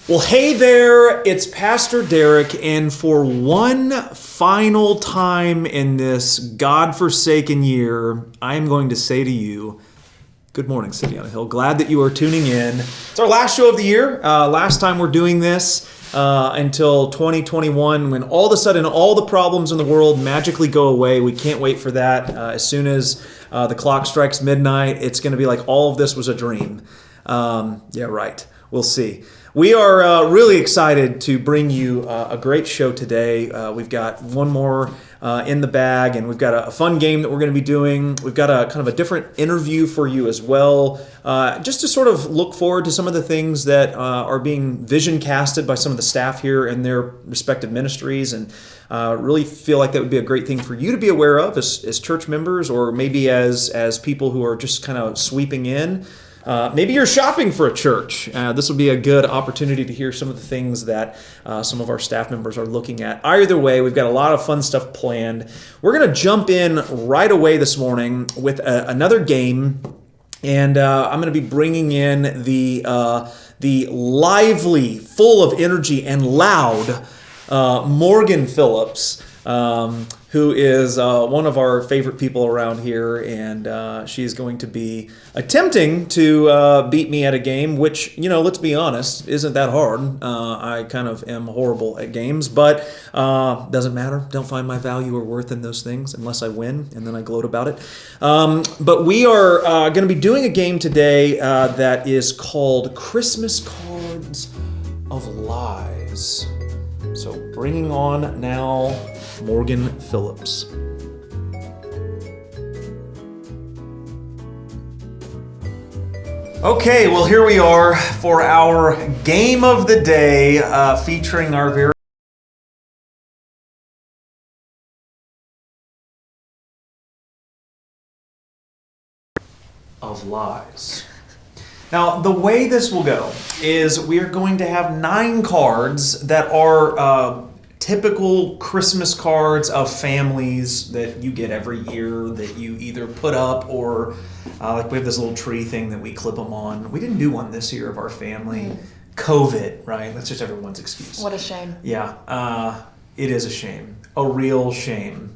Well, hey there, it's Pastor Derek, and for one final time in this God-forsaken year, I'm going to say to you, good morning, City on a Hill. Glad that you are tuning in. It's our last show of the year. Last time we're doing this until 2021, when all of a sudden all the problems in the world magically go away. We can't wait for that. As soon as the clock strikes midnight, it's going to be like all of this was a dream. Yeah, right. We'll see. We are really excited to bring you a great show today. We've got one more in the bag, and we've got a fun game that we're going to be doing. We've got a kind of a different interview for you as well, just to sort of look forward to some of the things that are being vision casted by some of the staff here in their respective ministries, and really feel like that would be a great thing for you to be aware of as church members, or maybe as people who are just kind of sweeping in. Maybe you're shopping for a church. This will be a good opportunity to hear some of the things that some of our staff members are looking at. Either way, we've got a lot of fun stuff planned. We're going to jump in right away this morning with another game, and I'm going to be bringing in the lively, full of energy, and loud Morgan Phillips, who is one of our favorite people around here, and she is going to be attempting to beat me at a game, which, let's be honest, isn't that hard. I kind of am horrible at games, but doesn't matter. Don't find my value or worth in those things unless I win, and then I gloat about it. But we are going to be doing a game today that is called Christmas Cards of Lies. So bringing on now Morgan Phillips. Okay, well, here we are for our game of the day, featuring our very of lies. Now, the way this will go is we are going to have 9 cards that are typical Christmas cards of families that you get every year that you either put up or like we have this little tree thing that we clip them on. We didn't do one this year of our family. COVID, right? That's just everyone's excuse. What a shame. Yeah, it is a shame. A real shame.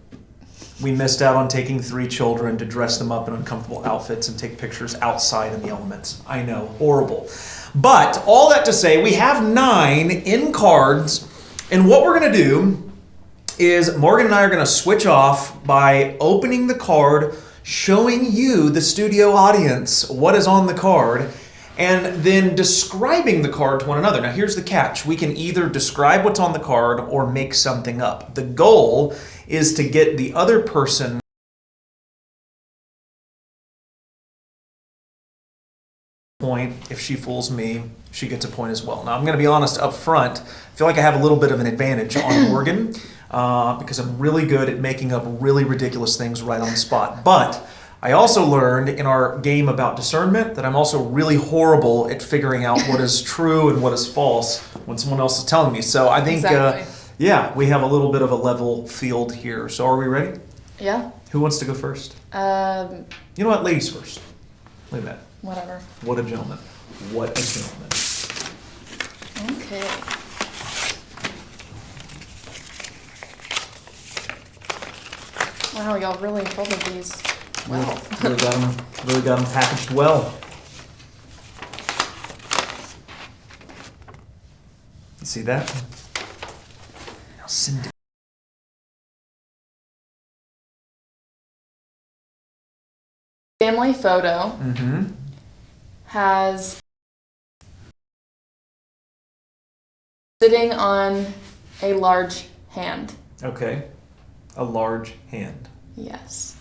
We missed out on taking 3 children to dress them up in uncomfortable outfits and take pictures outside in the elements. I know, horrible. But all that to say, we have 9 in cards, and what we're going to do is Morgan and I are going to switch off by opening the card, showing you, the studio audience, what is on the card, and then describing the card to one another. Now, here's the catch. We can either describe what's on the card or make something up. The goal is to get the other person point. If she fools me, she gets a point as well. Now, I'm going to be honest up front. I feel like I have a little bit of an advantage on Morgan because I'm really good at making up really ridiculous things right on the spot. But I also learned in our game about discernment that I'm also really horrible at figuring out what is true and what is false when someone else is telling me. So I think, Exactly. Yeah, we have a little bit of a level field here. So are we ready? Yeah. Who wants to go first? You know what? Ladies first. Look at that. Whatever. What a gentleman. What a gentleman. Okay. Wow, y'all really folded these well. Really got them packaged well. You see that? Now send it. Family photo has sitting on a large hand. Okay. A large hand. Yes.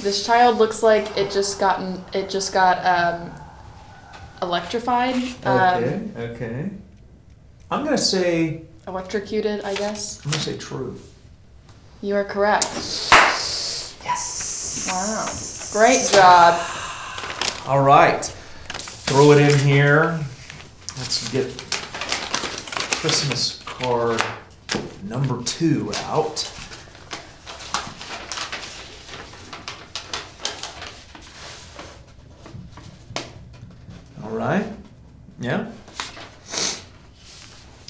This child looks like it just got electrified. Okay. I'm gonna say. Electrocuted, I guess. I'm gonna say true. You are correct. Yes. Wow. Great job. All right. Throw it in here. Let's get Christmas card number 2 out. right? Yeah?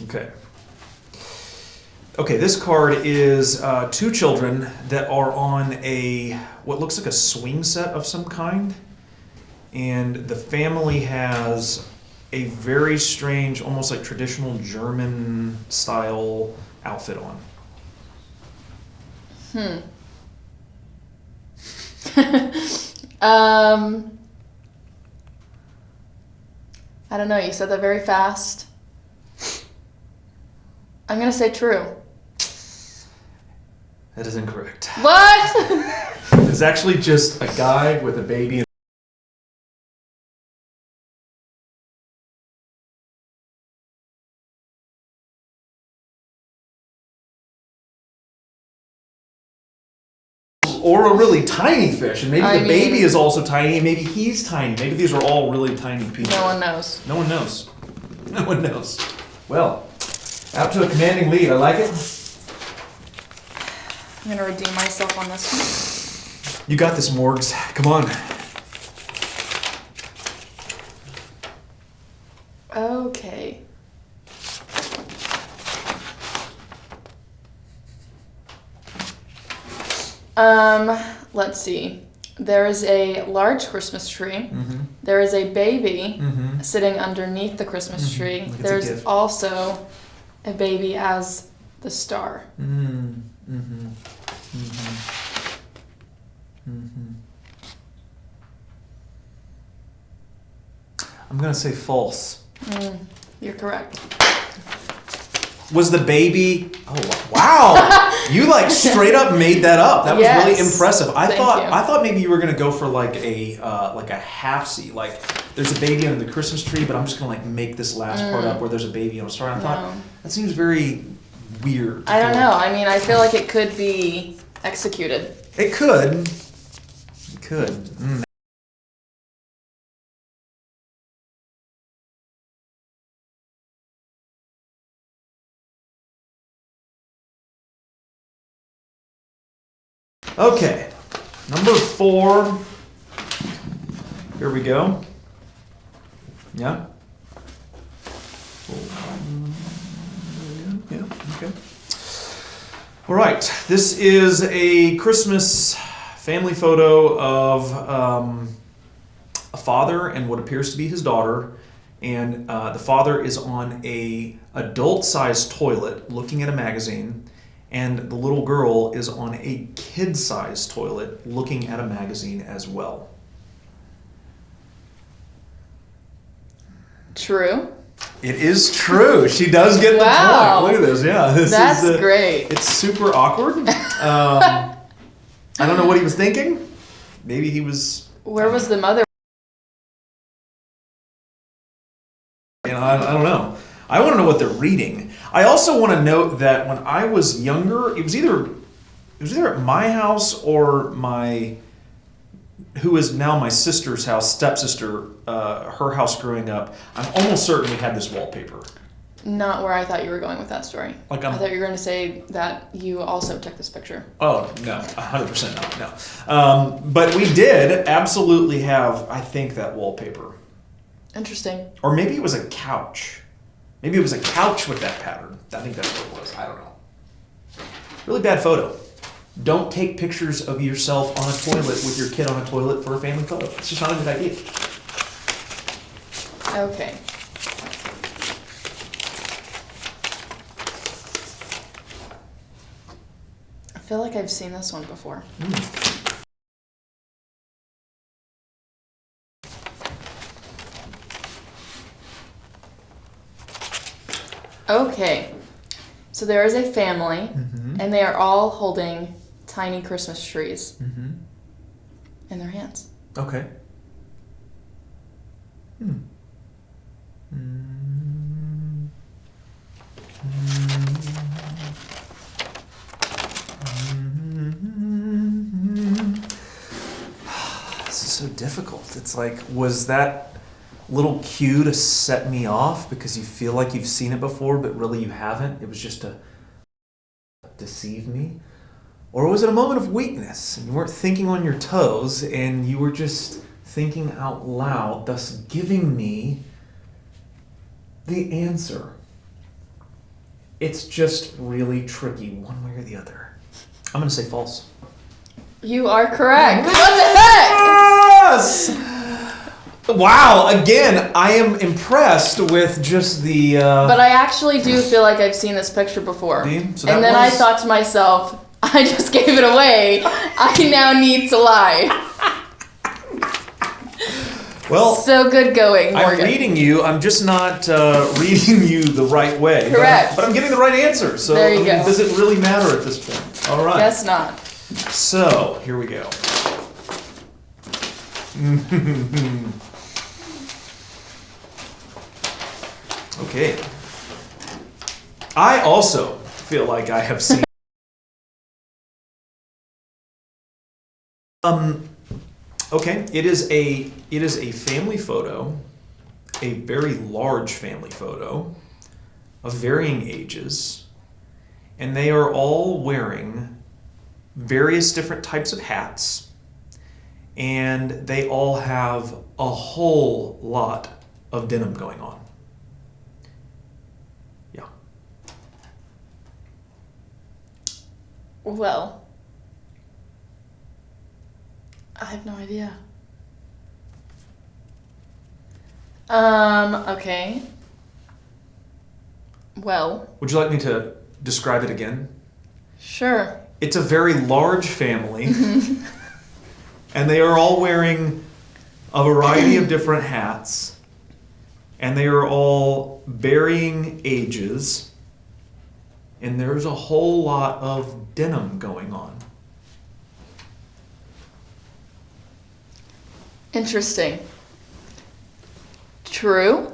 Okay. Okay, this card is two children that are on what looks like a swing set of some kind. And the family has a very strange, almost like traditional German style outfit on. I don't know. You said that very fast. I'm gonna say true. That is incorrect. What? It's actually just a guy with a baby. Or a really tiny fish, and maybe the baby is also tiny, and maybe he's tiny. Maybe these are all really tiny people. No one knows. No one knows. No one knows. Well, out to a commanding lead. I like it. I'm gonna redeem myself on this one. You got this, Morgs. Come on. Okay. Let's see. There is a large Christmas tree. Mm-hmm. There is a baby Mm-hmm. sitting underneath the Christmas tree. Like it's a There's gift. also a baby as the star. Mm-hmm. Mm-hmm. Mm-hmm. Mm-hmm. I'm gonna say false. You're correct. Was the baby? Oh wow! You like straight up made that up. That was Yes. really impressive. I Thank thought you. I thought maybe you were gonna go for like a half seat. Like there's a baby under the Christmas tree, but I'm just gonna like make this last part up where there's a baby on a star. And I thought No. that seems very weird. I don't know. I mean, I feel like it could be executed. It could. It could. Mm. Okay, number 4. Here we go. Yeah. Yeah. Okay. All right. This is a Christmas family photo of a father and what appears to be his daughter, and the father is on a adult-sized toilet looking at a magazine. And the little girl is on a kid-sized toilet looking at a magazine as well. True. It is true. She does get Wow. the point. Look at this. Yeah. That's great. It's super awkward. I don't know what he was thinking. Maybe he was... Where was the mother? I don't know. I want to know what they're reading. I also want to note that when I was younger, it was either at my house or who is now my sister's house, stepsister, her house growing up. I'm almost certain we had this wallpaper. Not where I thought you were going with that story. Like I thought you were going to say that you also took this picture. Oh, no, 100% not, no. But we did absolutely have, I think, that wallpaper. Interesting. Or maybe it was a couch. Maybe it was a couch with that pattern. I think that's what it was. I don't know. Really bad photo. Don't take pictures of yourself on a toilet with your kid on a toilet for a family photo. It's just not a good idea. Okay. I feel like I've seen this one before. Okay, so there is a family, and they are all holding tiny Christmas trees in their hands. Okay. This is so difficult. It's like, was that little cue to set me off because you feel like you've seen it before, but really you haven't? It was just to deceive me? Or was it a moment of weakness and you weren't thinking on your toes and you were just thinking out loud, thus giving me the answer. It's just really tricky, one way or the other. I'm going to say false. You are correct. What the heck? Yes! Wow, again, I am impressed with just the... But I actually do feel like I've seen this picture before. So and then I thought to myself, I just gave it away. I now need to lie. Well, so good going, Morgan. I'm reading you. I'm just not reading you the right way. Correct. But I'm getting the right answer. So there you go. Does it really matter at this point? All right. Guess not. So, here we go. Okay. I also feel like I have seen... Okay, it is a family photo, a very large family photo of varying ages, and they are all wearing various different types of hats, and they all have a whole lot of denim going on. Yeah. Well, I have no idea. Okay. Well. Would you like me to describe it again? Sure. It's a very large family, and they are all wearing a variety of different hats, and they are all varying ages, and there's a whole lot of denim going on. Interesting. True.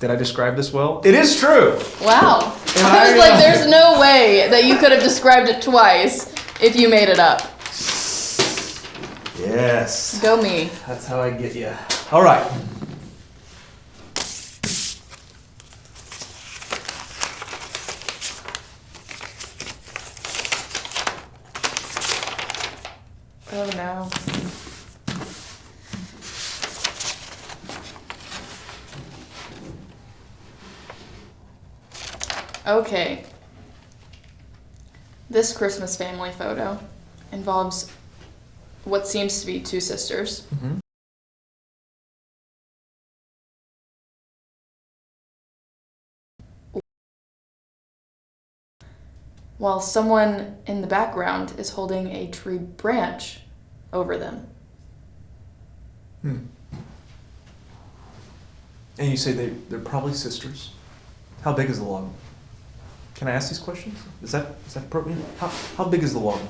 Did I describe this well? It is true. Wow. I was like, there's no way that you could have described it twice if you made it up. Yes. Go me. That's how I get you. All right. Oh no. Okay. This Christmas family photo involves what seems to be two sisters. Mm-hmm. While someone in the background is holding a tree branch over them. And you say they're probably sisters. How big is the log? Can I ask these questions? Is that appropriate? How big is the log?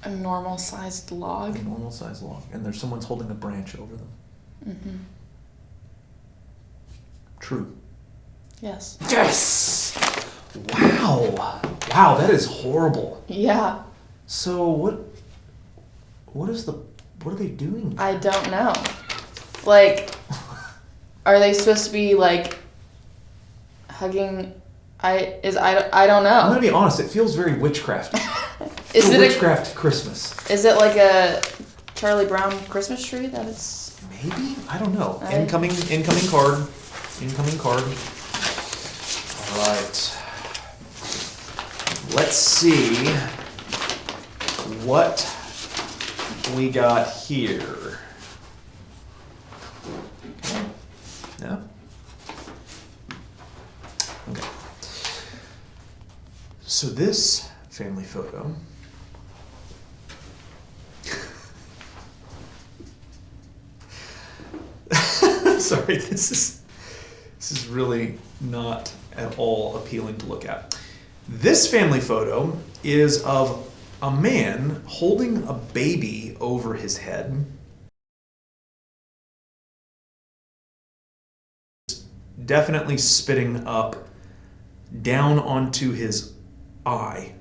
A normal-sized log. A normal-sized log. And there's someone's holding a branch over them. Mm-hmm. True. Yes. Yes! Wow. Wow, that is horrible. Yeah. So what are they doing? I don't know. Like, are they supposed to be like hugging? I don't know. I'm gonna be honest, it feels very witchcraft. Is it witchcraft Christmas? Is it like a Charlie Brown Christmas tree that it's Maybe? I don't know. Incoming card. Incoming card. Alright. Let's see what we got here. No? Okay. So this family photo sorry, this is really not at all appealing to look at. This family photo is of a man holding a baby over his head. Definitely spitting up down onto his eye.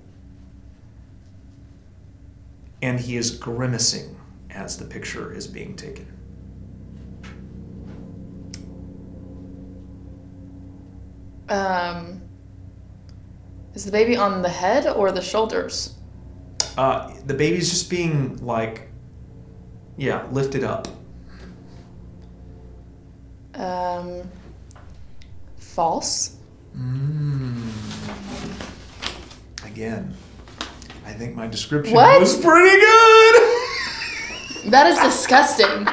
And he is grimacing as the picture is being taken. Is the baby on the head or the shoulders? The baby's just being lifted up. False. Again, I think my description What? was pretty good. That is disgusting.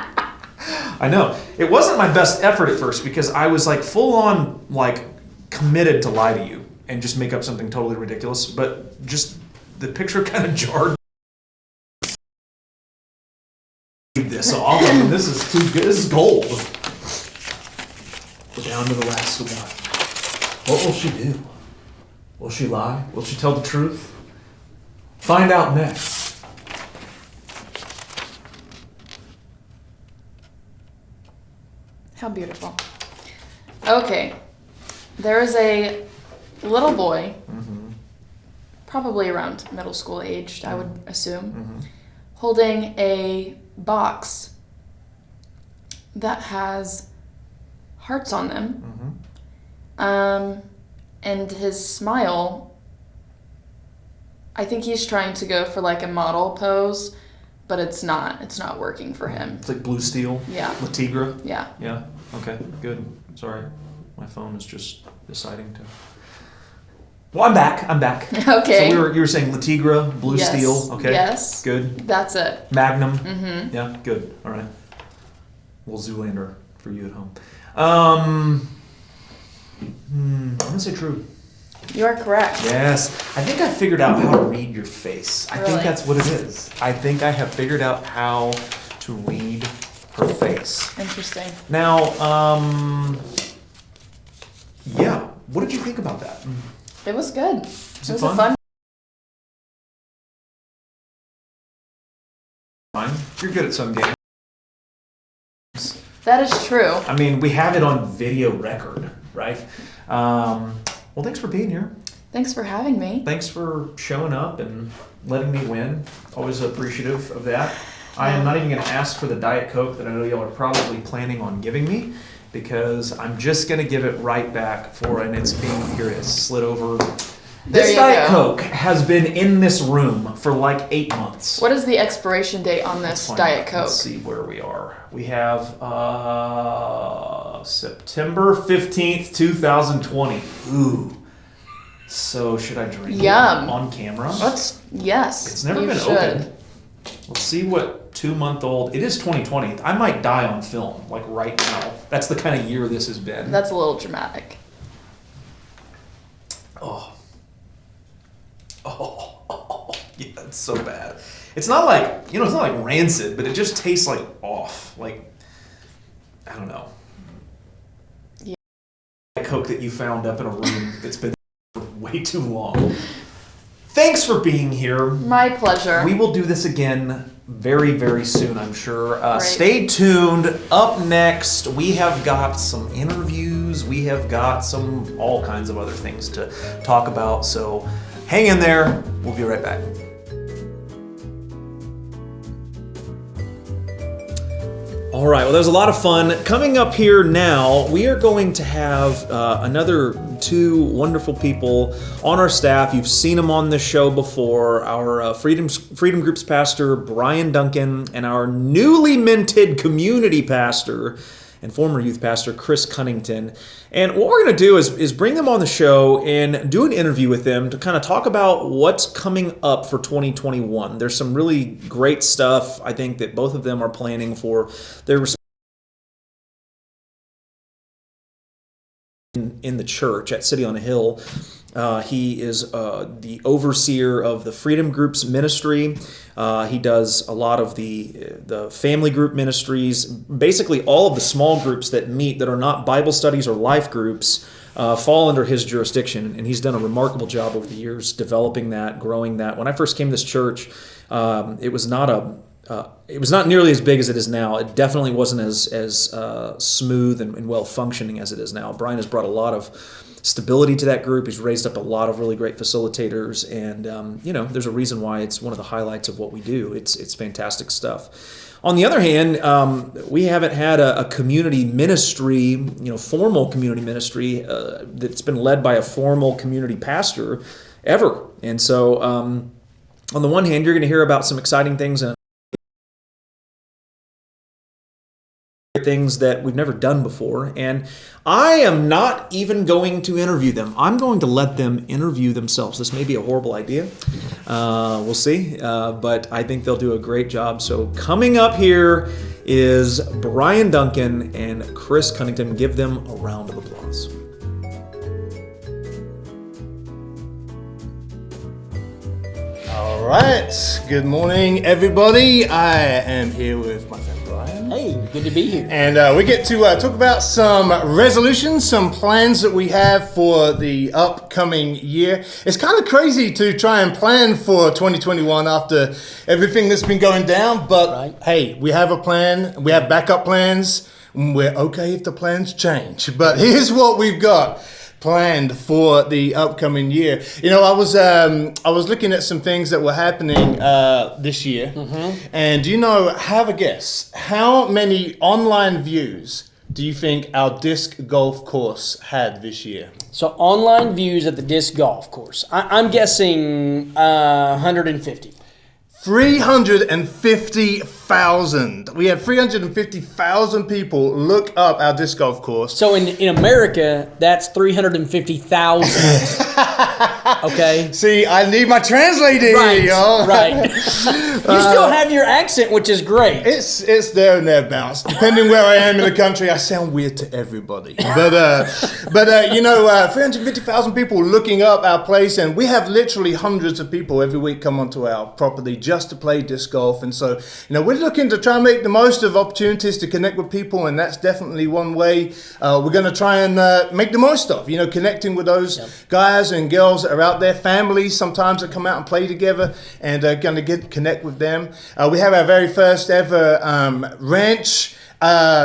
I know. It wasn't my best effort at first because I was full on committed to lie to you and just make up something totally ridiculous, but just the picture kind of jarred this off. I mean, this is too good. This is gold. We're down to the last one. What will she do? Will she lie? Will she tell the truth? Find out next. How beautiful. Okay. There is a little boy, probably around middle school aged, I would assume, holding a box that has hearts on them. And his smile, I think he's trying to go for a model pose, but it's not working for him. It's like blue steel. Yeah. La Tigra. Yeah. Yeah. Okay. Good. Sorry, my phone is just deciding to. Well, I'm back. Okay. So you were saying La Tigra, blue Yes. steel. Okay. Yes. Good. That's it. Magnum. Yeah. Good. All right. Little Zoolander for you at home. I'm gonna say true. You are correct. Yes. I think I figured out how to read your face. I think Really? that's what it is. I think I have figured out how to read her face. Interesting. Now, yeah. What did you think about that? It was good. Was it it was fun? a fun. Fine. You're good at some games. That is true. I mean, we have it on video record, right? Well, thanks for being here. Thanks for having me. Thanks for showing up and letting me win. Always appreciative of that. I am not even going to ask for the Diet Coke that I know y'all are probably planning on giving me because I'm just going to give it right back and it's being, here it is, slid over. This Diet Coke has been in this room for 8 months. What is the expiration date on this Diet Coke? Let's see where we are. We have September 15th, 2020. Ooh. So should I drink it on camera? Yes. It's never you been should. opened. Let's see what 2-month-old. It is 2020. I might die on film, right now. That's the kind of year this has been. That's a little dramatic. Oh, yeah, it's so bad. It's not it's not like rancid, but it just tastes off. I don't know. Yeah. A Coke that you found up in a room that's been for way too long. Thanks for being here. My pleasure. We will do this again very, very soon, I'm sure. Great. Stay tuned. Up next, we have got some interviews. We have got all kinds of other things to talk about. So hang in there. We'll be right back. All right, well, that was a lot of fun. Coming up here now, we are going to have another two wonderful people on our staff. You've seen them on this show before. Our Freedom Group's pastor, Bryan Duncan, and our newly minted community pastor and former youth pastor, Chris Cunnington. And what we're going to do is bring them on the show and do an interview with them to kind of talk about what's coming up for 2021. There's some really great stuff, I think, that both of them are planning for their in the church at City on a Hill. He is the overseer of the Freedom Group's ministry. He does a lot of the family group ministries. Basically, all of the small groups that meet that are not Bible studies or life groups fall under his jurisdiction. And he's done a remarkable job over the years developing that, growing that. When I first came to this church, it was not nearly as big as it is now. It definitely wasn't as smooth and well functioning as it is now. Bryan has brought a lot of stability to that group. He's raised up a lot of really great facilitators, and there's a reason why it's one of the highlights of what we do. It's fantastic stuff. On the other hand, we haven't had a community ministry, formal community ministry that's been led by a formal community pastor ever, and so. on the one hand, you're going to hear about some exciting things and things that we've never done before, and I am not even going to interview them. I'm going to let them interview themselves. This may be a horrible idea. We'll see, but I think they'll do a great job. So coming up here is Bryan Duncan and Chris Cunnington. Give them a round of applause. All right. Good morning, everybody. I am here with my friend Bryan. Hey, good to be here. And we get to talk about some resolutions, some plans that we have for the upcoming year. It's kind of crazy to try and plan for 2021 after everything that's been going down. But hey, we have a plan. We have backup plans. We're okay if the plans change. But here's what we've got planned for the upcoming year. You know, I was looking at some things that were happening this year, and do you know, have a guess, how many online views do you think our disc golf course had this year? So online views at the disc golf course, I'm guessing 150. 350,000. We had 350,000 people look up our disc golf course. So in America, that's 350,000. Okay. See, I need my translator Right. here, y'all. Right. You still have your accent, which is great. It's there and thereabouts. Depending where I am in the country, I sound weird to everybody. But 350,000 people looking up our place, and we have literally hundreds of people every week come onto our property just to play disc golf. And so, we're looking to try and make the most of opportunities to connect with people, and that's definitely one way we're going to try and make the most of, connecting with those guys and girls that are out there, families sometimes that come out and play together, and going to connect with them. We have our very first ever ranch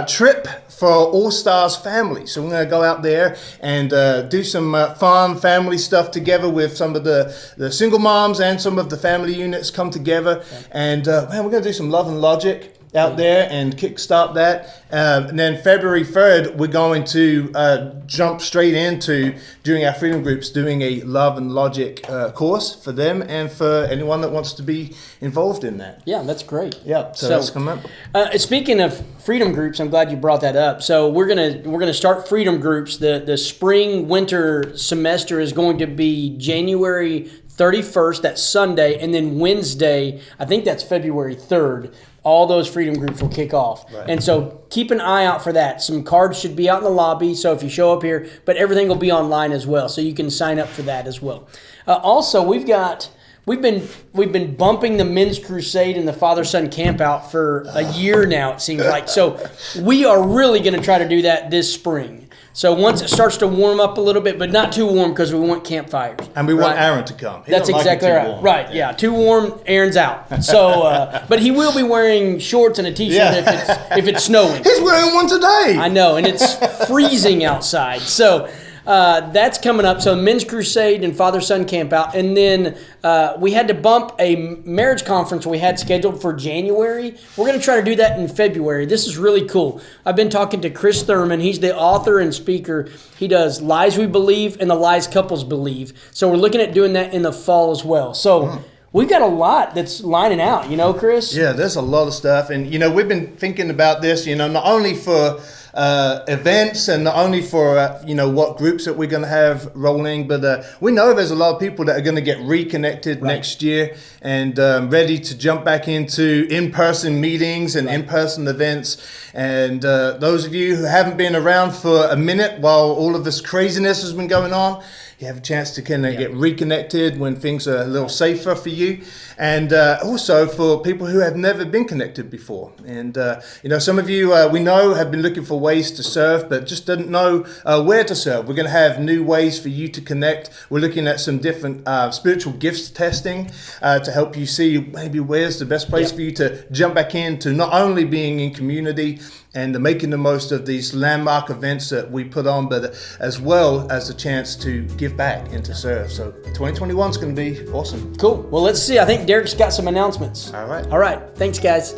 trip for All Stars family. So we're going to go out there and do some fun family stuff together with some of the single moms and some of the family units come together. And we're going to do some Love and Logic out there and kickstart that. And then February 3rd, we're going to jump straight into doing our freedom groups, doing a Love and Logic course for them and for anyone that wants to be involved in that. Yeah, that's great. Yeah, so that's coming up. Speaking of freedom groups, I'm glad you brought that up. So we're gonna start freedom groups. The spring winter semester is going to be January 31st, that's Sunday, and then Wednesday, I think that's February 3rd. All those freedom groups will kick off. Right. And so keep an eye out for that. Some cards should be out in the lobby, so if you show up here, but everything will be online as well, so you can sign up for that as well. Also, we've been bumping the men's crusade and the father-son camp out for a year now, it seems like. So we are really going to try to do that this spring. So once it starts to warm up a little bit, but not too warm because we want campfires. And we want Aaron to come. That's exactly right. Warm. Right, yeah. Too warm, Aaron's out. So, but he will be wearing shorts and a t-shirt if it's snowing. He's wearing one today. I know, and it's freezing outside. So that's coming up. So men's crusade and father-son camp out. And then we had to bump a marriage conference we had scheduled for January. We're going to try to do that in February. This is really cool. I've been talking to Chris Thurman. He's the author and speaker. He does Lies We Believe and the Lies Couples Believe. So we're looking at doing that in the fall as well. So we've got a lot that's lining out, Chris? Yeah, there's a lot of stuff. And, we've been thinking about this, not only for events and not only for what groups that we're going to have rolling, but we know there's a lot of people that are going to get reconnected next year and ready to jump back into in-person meetings and in-person events. And those of you who haven't been around for a minute while all of this craziness has been going on, you have a chance to kind of get reconnected when things are a little safer for you. And also for people who have never been connected before. And, some of you we know have been looking for ways to serve, but just didn't know where to serve. We're going to have new ways for you to connect. We're looking at some different spiritual gifts testing to help you see maybe where's the best place for you to jump back into not only being in community and making the most of these landmark events that we put on, but as well as a chance to give back and to serve. So 2021 is going to be awesome. Cool. Well, let's see. I think Derek's got some announcements. All right. All right. Thanks, guys.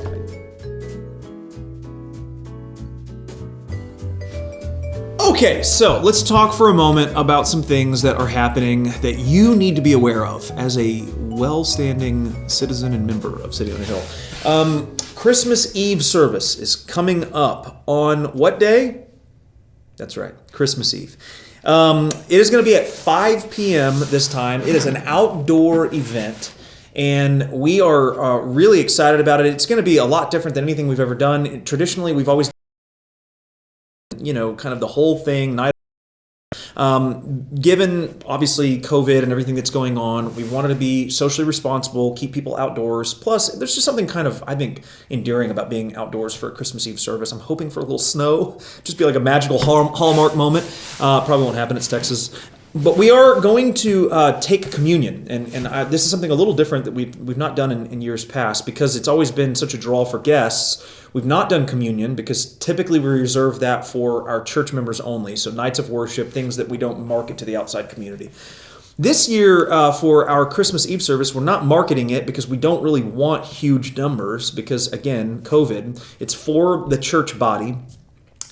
Okay. Okay, so let's talk for a moment about some things that are happening that you need to be aware of as a well-standing citizen and member of City on a Hill. Christmas Eve service is coming up on what day? That's right, Christmas Eve. It is going to be at 5 p.m. this time. It is an outdoor event, and we are really excited about it. It's going to be a lot different than anything we've ever done. Traditionally, we've always, kind of the whole thing, night. Given obviously COVID and everything that's going on, we wanted to be socially responsible, keep people outdoors. Plus, there's just something kind of, I think, endearing about being outdoors for a Christmas Eve service. I'm hoping for a little snow, just be like a magical Hallmark moment. Probably won't happen. It's Texas. But we are going to take communion, and this is something a little different that we've not done in years past, because it's always been such a draw for guests. We've not done communion because typically we reserve that for our church members only, so nights of worship, things that we don't market to the outside community. This year, for our Christmas Eve service, we're not marketing it because we don't really want huge numbers because, again, COVID. It's for the church body.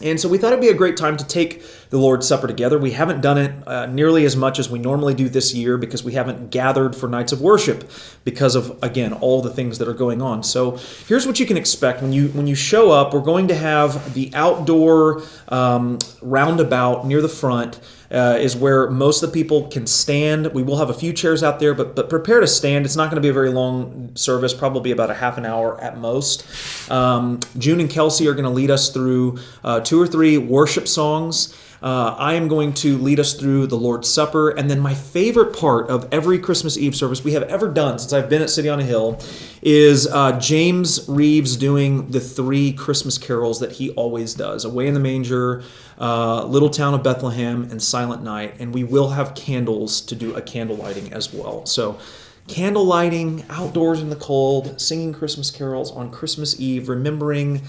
And so we thought it'd be a great time to take the Lord's Supper together. We haven't done it nearly as much as we normally do this year because we haven't gathered for nights of worship because of, again, all the things that are going on. So here's what you can expect. When you show up, we're going to have the outdoor roundabout near the front. Is where most of the people can stand. We will have a few chairs out there, but prepare to stand. It's not going to be a very long service, probably about a half an hour at most. June and Kelsey are going to lead us through 2 or 3 worship songs. I am going to lead us through the Lord's Supper. And then my favorite part of every Christmas Eve service we have ever done since I've been at City on a Hill is James Reeves doing the 3 Christmas carols that he always does. Away in the Manger, Little Town of Bethlehem, and Silent Night. And we will have candles to do a candle lighting as well. So candle lighting, outdoors in the cold, singing Christmas carols on Christmas Eve, remembering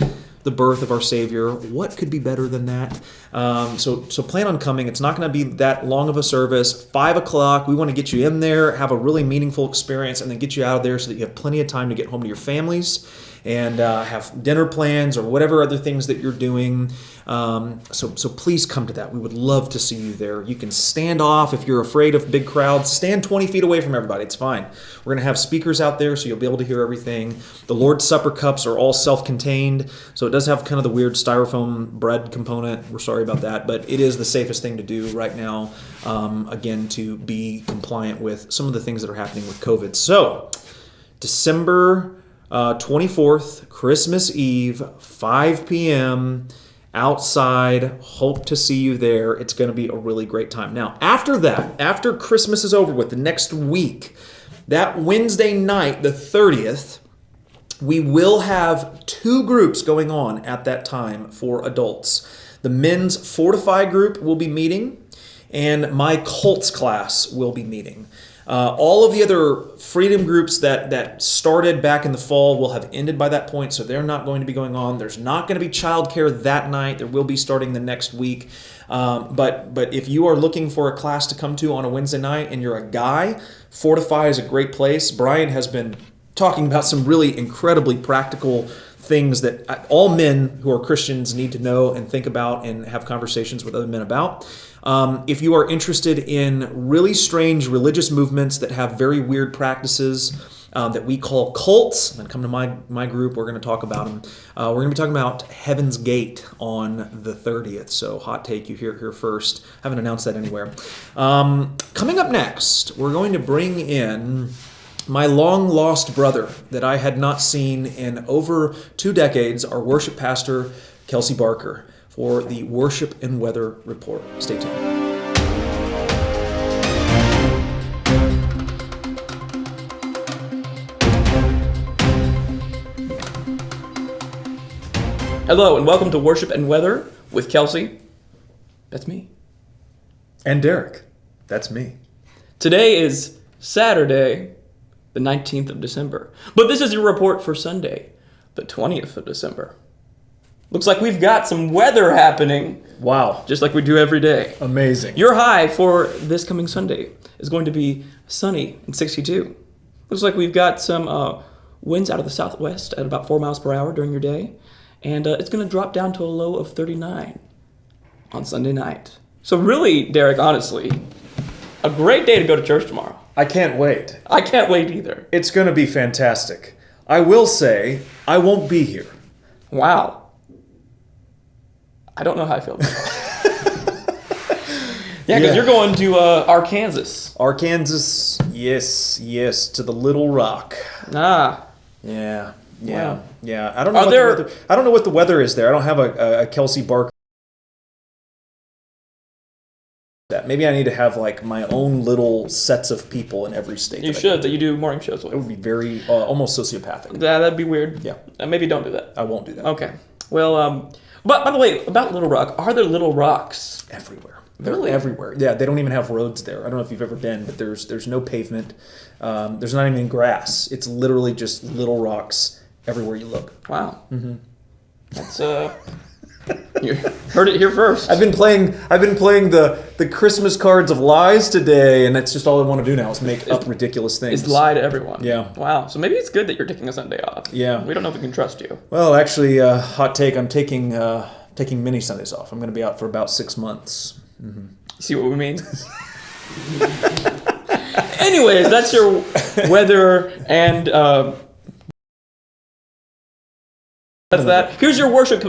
the birth of our Savior. What could be better than that? So plan on coming. It's not going to be that long of a service. 5 o'clock, we want to get you in there, have a really meaningful experience, and then get you out of there so that you have plenty of time to get home to your families and have dinner plans or whatever other things that you're doing. So please come to that. We would love to see you there. You can stand off if you're afraid of big crowds. Stand 20 feet away from everybody. It's fine. We're going to have speakers out there so you'll be able to hear everything. The Lord's Supper cups are all self-contained, so it does have kind of the weird styrofoam bread component. We're sorry about that, but it is the safest thing to do right now, again, to be compliant with some of the things that are happening with COVID. So, December 24th, Christmas Eve, 5 p.m., outside. Hope to see you there. It's going to be a really great time. Now, after that, after Christmas is over with, the next week, that Wednesday night, the 30th, we will have 2 groups going on at that time for adults. The men's Fortify group will be meeting, and my Colts class will be meeting. All of the other freedom groups that started back in the fall will have ended by that point, so they're not going to be going on. There's not going to be childcare that night. There will be starting the next week. But if you are looking for a class to come to on a Wednesday night and you're a guy, Fortify is a great place. Bryan has been talking about some really incredibly practical things that all men who are Christians need to know and think about and have conversations with other men about. If you are interested in really strange religious movements that have very weird practices that we call cults, then come to my group. We're going to talk about them. We're going to be talking about Heaven's Gate on the 30th. So hot take, you hear it here first. Haven't announced that anywhere. Coming up next, we're going to bring in my long-lost brother that I had not seen in over 2 decades, our worship pastor, Kelsey Barker, for the Worship and Weather Report. Stay tuned. Hello, and welcome to Worship and Weather with Kelsey. That's me. And Derek. That's me. Today is Saturday, the 19th of December. But this is your report for Sunday, the 20th of December. Looks like we've got some weather happening. Wow. Just like we do every day. Amazing. Your high for this coming Sunday is going to be sunny and 62. Looks like we've got some winds out of the southwest at about 4 miles per hour during your day. And it's going to drop down to a low of 39. on Sunday night. So really, Derek, honestly, a great day to go to church tomorrow. I can't wait. I can't wait either. It's going to be fantastic. I will say, I won't be here. Wow. I don't know how I feel about that. Yeah, because you're going to Arkansas. Arkansas, yes, to the Little Rock. Ah. Yeah. Wow. Yeah. I don't know. I don't know what the weather is there. I don't have a Kelsey Barker. That maybe I need to have like my own little sets of people in every state. You should. That you do morning shows with. It would be very almost sociopathic. Yeah, that'd be weird. Yeah. Maybe don't do that. I won't do that. Okay. Well, but by the way, about Little Rock, are there little rocks? Everywhere. They're Really? everywhere. Yeah, they don't even have roads there. I don't know if you've ever been, but there's no pavement. There's not even grass. It's literally just little rocks everywhere you look. Wow. Mm-hmm. That's you heard it here first. I've been playing the Christmas cards of lies today, and that's just all I want to do now is make up ridiculous things. Is lie to everyone. Yeah. Wow. So maybe it's good that you're taking a Sunday off. Yeah. We don't know if we can trust you. Well, actually, hot take. I'm taking many Sundays off. I'm going to be out for about 6 months. Mm-hmm. See what we mean? Anyways, that's your weather and that's that. Here's your worship.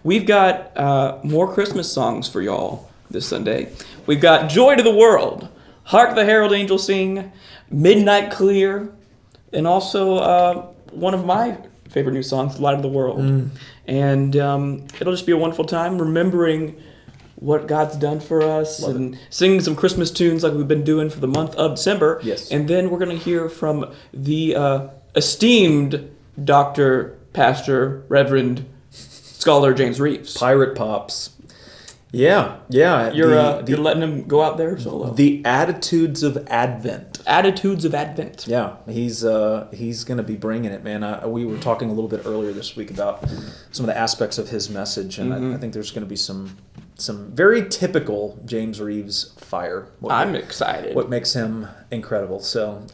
We've got more Christmas songs for y'all this Sunday. We've got Joy to the World, Hark the Herald Angels Sing, Midnight Clear, and also one of my favorite new songs, Light of the World. And it'll just be a wonderful time remembering what God's done for us and singing some Christmas tunes like we've been doing for the month of December. Yes. And then we're going to hear from the esteemed Dr. Pastor, Reverend, Scholar James Reeves. Pirate Pops. Yeah. You're letting him go out there solo. The Attitudes of Advent. Attitudes of Advent. Yeah, he's going to be bringing it, man. We were talking a little bit earlier this week about some of the aspects of his message, and I think there's going to be some very typical James Reeves fire. I'm excited. What makes him incredible. So,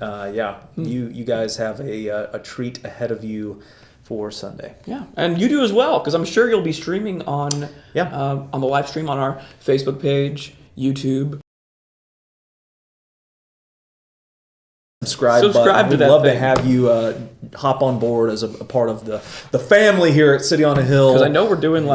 you guys have a treat ahead of you for Sunday. Yeah, and you do as well, because I'm sure you'll be streaming on the live stream on our Facebook page, YouTube. Subscribe button. We'd love to have you hop on board as a part of the family here at City on a Hill. Because I know we're doing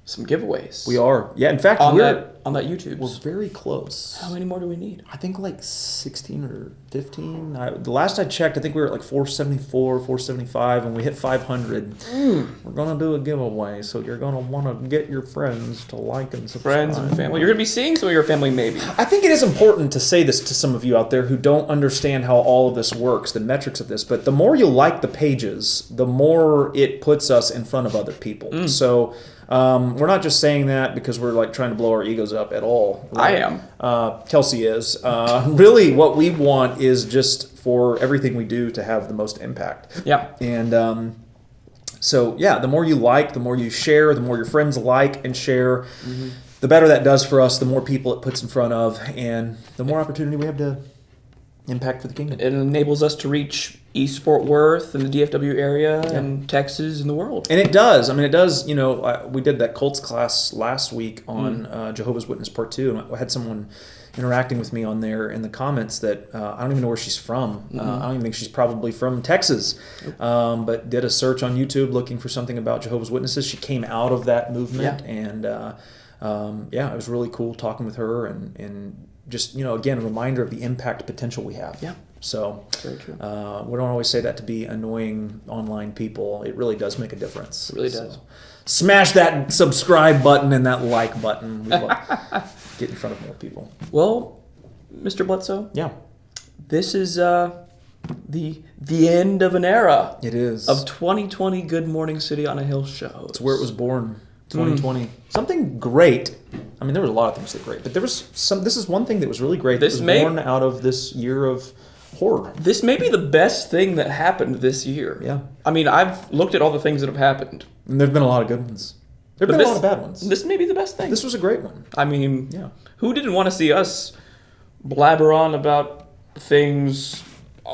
some giveaways. We are. Yeah, in fact, on that YouTube. We're very close. How many more do we need? I think like 16 or 15. The last I checked, I think we were at like 474, 475, and we hit 500. We're going to do a giveaway, so you're going to want to get your friends to like and subscribe. Friends and family. You're going to be seeing some of your family maybe. I think it is important to say this to some of you out there who don't understand how all of this works, the metrics of this, but the more you like the pages, the more it puts us in front of other people. So we're not just saying that because we're like trying to blow our egos up at all. Right? I am. Kelsey is. Really, what we want is just for everything we do to have the most impact. Yeah. And so, the more you like, the more you share, the more your friends like and share, the better that does for us, the more people it puts in front of, and the more opportunity we have to impact for the kingdom. It enables us to reach East Fort Worth and the DFW area and Texas and the world. And it does. I mean, it does. You know, we did that Colts class last week on Jehovah's Witness Part 2, and I had someone interacting with me on there in the comments that I don't even know where she's from. I don't even think she's probably from Texas, but did a search on YouTube looking for something about Jehovah's Witnesses. She came out of that movement, and it was really cool talking with her and just, again, a reminder of the impact potential we have. Yeah. So very true. We don't always say that to be annoying online people. It really does make a difference. It really does. So, smash that subscribe button and that like button. We love get in front of more people. Well, Mr. Bledsoe. Yeah. This is the end of an era. It is. Of 2020 Good Morning City on a Hill shows. It's where it was born. 2020. Something great. I mean, there was a lot of things that were great, but there was some. This is one thing that was really great. This was born out of this year of horror. This may be the best thing that happened this year. Yeah. I mean, I've looked at all the things that have happened. And there've been a lot of good ones. There've been a lot of bad ones. This may be the best thing. This was a great one. I mean, who didn't want to see us blabber on about things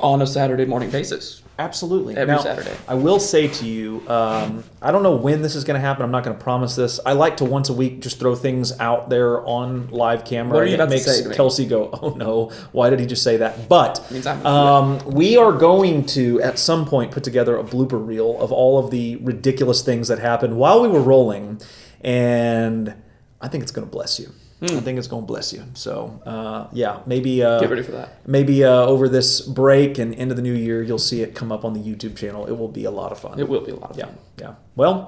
on a Saturday morning basis. Absolutely. Every Now, Saturday. I will say to you, I don't know when this is going to happen. I'm not going to promise this. I like to once a week just throw things out there on live camera. What are you about it to say makes to me? Kelsey go, oh no, why did he just say that? But It means I'm we are going to, at some point, put together a blooper reel of all of the ridiculous things that happened while we were rolling. And I think it's going to bless you. I think it's going to bless you. So, yeah, maybe Get ready for that. Maybe over this break and into the new year, you'll see it come up on the YouTube channel. It will be a lot of fun. It will be a lot of Yeah, fun. yeah. Well,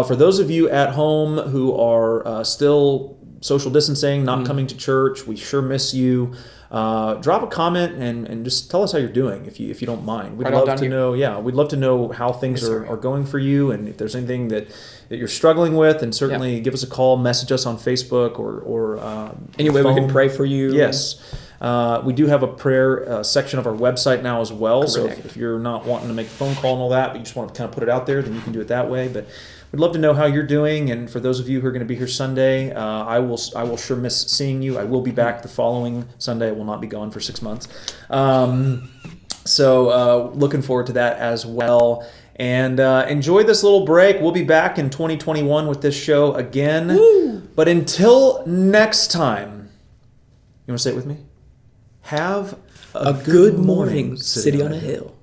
for those of you at home who are still social distancing, not coming to church, we sure miss you. Drop a comment and just tell us how you're doing if you don't mind. We'd Right on love down to here. know. Yeah, we'd love to know how things are going for you, and if there's anything that you're struggling with, and certainly give us a call, message us on Facebook or Any way we can phone. pray for you. Yes. We do have a prayer section of our website now as well. So Correct. if you're not wanting to make a phone call and all that, but you just want to kind of put it out there, then you can do it that way. But we'd love to know how you're doing. And for those of you who are going to be here Sunday, I will sure miss seeing you. I will be back the following Sunday. I will not be gone for 6 months. So looking forward to that as well. And enjoy this little break. We'll be back in 2021 with this show again. Woo! But until next time, you want to say it with me? Have A good morning, City on a Hill.